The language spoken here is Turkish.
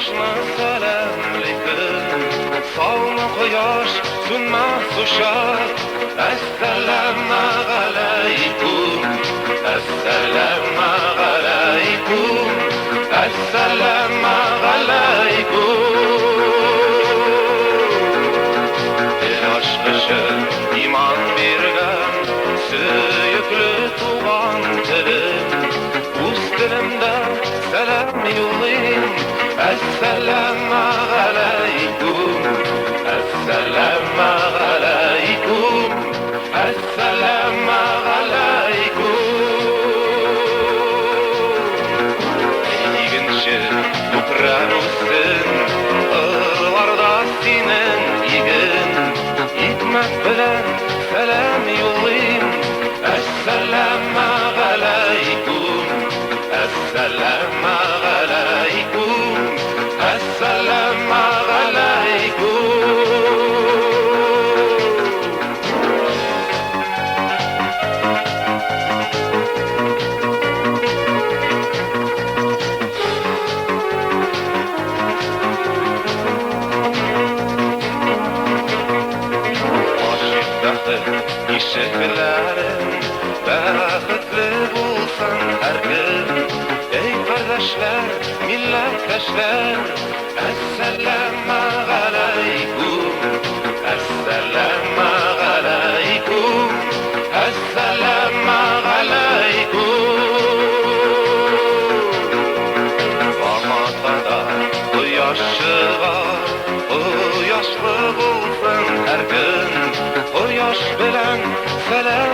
quyoshni salamlaydi, sovni quyosh sunmas ushaq. Assalomu alaykum, assalomu alaykum, assalomu alaykum. Yosh kishi iymon bergan suyukli tug'on tilim, o'z tilimda salam yo'llayman. Assalomu alaykum, assalomu alaykum, assalomu alaykum. Yiginchi to'qrar o'ssin, qirlarda senin yigin, hikmat bilan salam yo'llayman. Assalomu alaykum, assalomu alaykum, assalomu alaykum. Eshiklarım baxtli bo'lsin har kun. Ey qardoshlar, millatdoshlar, assalomu alaykum, assalomu alaykum, assalomu alaykum. Qomatada quyosh chiqar, quyoshli bo'lsin har kun. Quyosh bilan salam